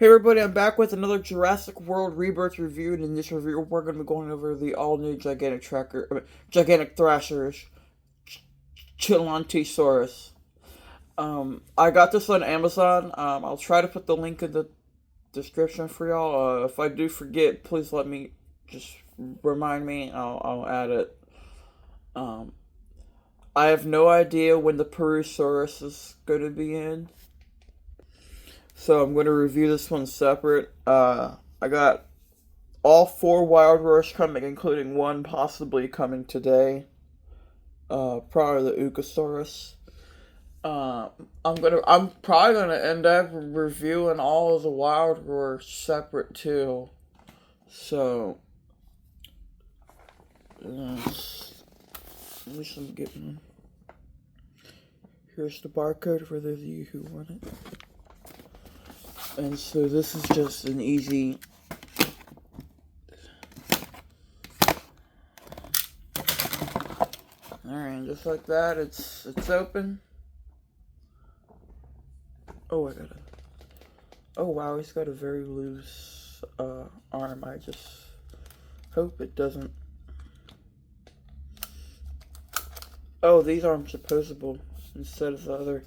Hey everybody, I'm back with another Jurassic World Rebirth review, and in this review we're going to be going over the all-new gigantic Thrashers, Chilantaisaurus. I got this on Amazon. I'll try to put the link in the description for y'all. If I do forget, please let me, just remind me, I'll add it. Um, I have no idea when the Perusaurus is going to be in. So I'm going to review this one separate. I got all four Wild Rush coming, including one possibly coming today. Probably the Ucosaurus. I'm probably gonna end up reviewing all of the Wild Rush separate too. So, at least I'm getting. Here's the barcode for those of you who want it. And so this is just an easy. Alright, just like that, it's open. Oh, I got it. Oh wow, he's got a very loose arm. I just hope it doesn't. Oh, these arms are posable instead of the other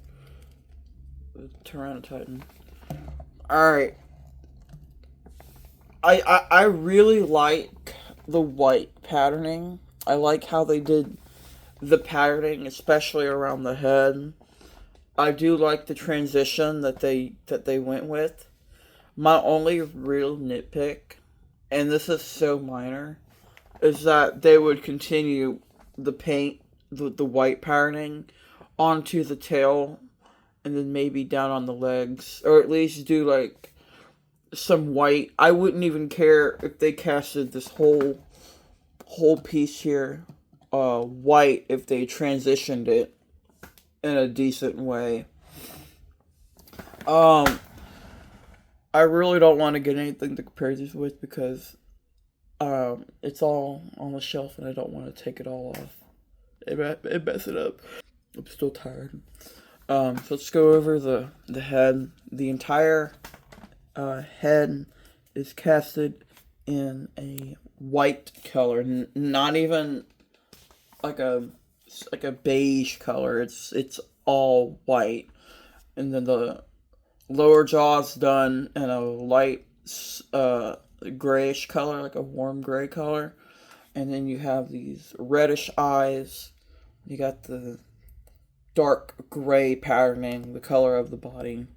Tyranotitan. Alright. I really like the white patterning. I like how they did the patterning, especially around the head. I do like the transition that they went with. My only real nitpick, and this is so minor, is that they would continue the paint, the white patterning onto the tail, and then maybe down on the legs, or at least do like some white. I wouldn't even care if they casted this whole piece here white if they transitioned it in a decent way. I really don't want to get anything to compare these with because it's all on the shelf and I don't want to take it all off. It mess it up. I'm still tired. So let's go over the head. The entire head is casted in a white color, not even like a beige color. It's all white, and then the lower jaw's done in a light grayish color, like a warm gray color, and then you have these reddish eyes. You got the dark gray patterning, the color of the body,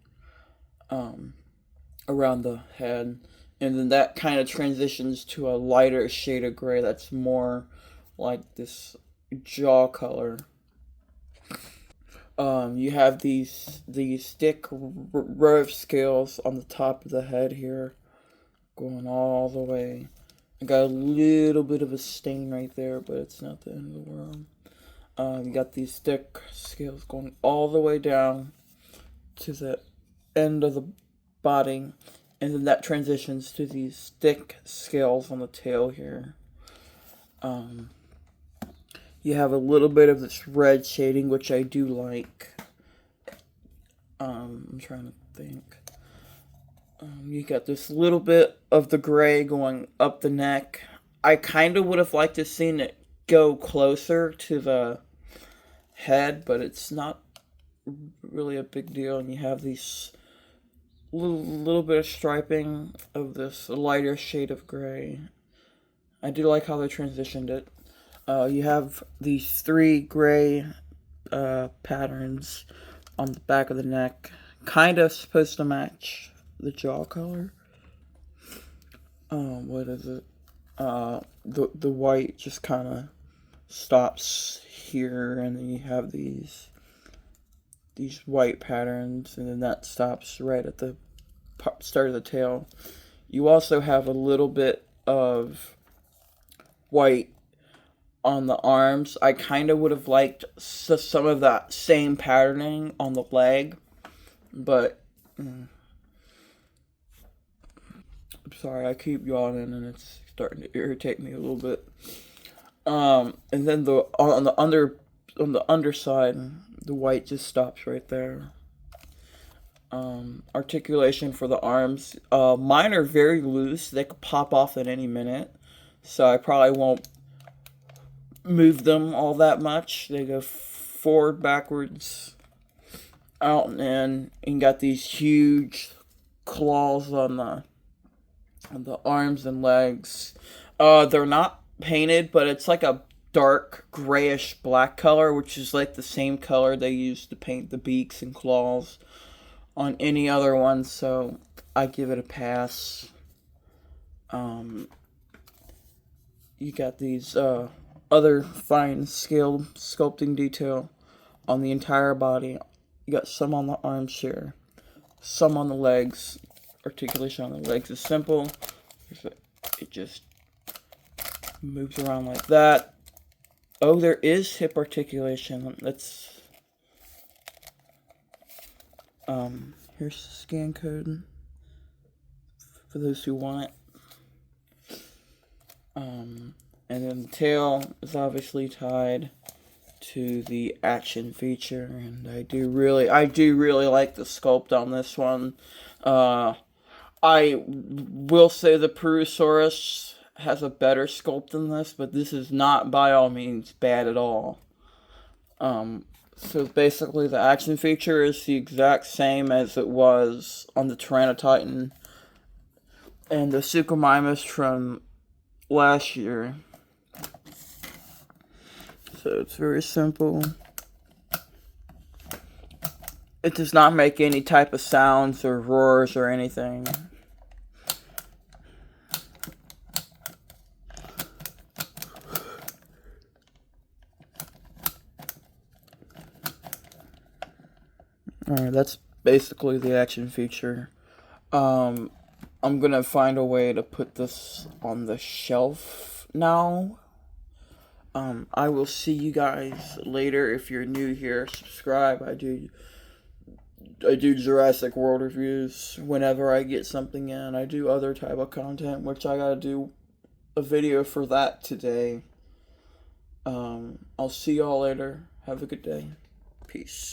around the head, and then that kind of transitions to a lighter shade of gray that's more like this jaw color. You have these thick row of scales on the top of the head here, going all the way. I got a little bit of a stain right there, but it's not the end of the world. You got these thick scales going all the way down to the end of the body, and then that transitions to these thick scales on the tail here. You have a little bit of this red shading, which I do like. I'm trying to think. You got this little bit of the gray going up the neck. I kind of would have liked to seen it go closer to the head, but it's not really a big deal. And you have these little bit of striping of this lighter shade of gray. I do like how they transitioned it. You have these three gray patterns on the back of the neck, kind of supposed to match the jaw color. What is it? The white just kind of stops here, and then you have these white patterns, and then that stops right at the start of the tail. You also have a little bit of white on the arms. I kind of would have liked some of that same patterning on the leg, but I'm sorry, I keep yawning and it's starting to irritate me a little bit. And then on the underside, the white just stops right there. Articulation for the arms. Mine are very loose. They could pop off at any minute. So I probably won't move them all that much. They go forward, backwards, out and in. And got these huge claws on the arms and legs. They're not painted, but it's like a dark grayish black color, which is like the same color they use to paint the beaks and claws on any other one, so I give it a pass. You got these other fine scaled sculpting detail on the entire body. You got some on the arms here, some on the legs. Articulation on the legs is simple. It just moves around like that. Oh, there is hip articulation. Let's here's the scan code for those who want it. And then the tail is obviously tied to the action feature, and I do really like the sculpt on this one. I will say the Purosaurus has a better sculpt than this, but this is not by all means bad at all. So basically the action feature is the exact same as it was on the Tyranotitan and the Suchomimus from last year. So it's very simple. It does not make any type of sounds or roars or anything. Alright, that's basically the action feature. I'm gonna find a way to put this on the shelf now. I will see you guys later. If you're new here, subscribe. I do Jurassic World reviews whenever I get something in. I do other type of content, which I gotta do a video for that today. I'll see y'all later. Have a good day. Peace.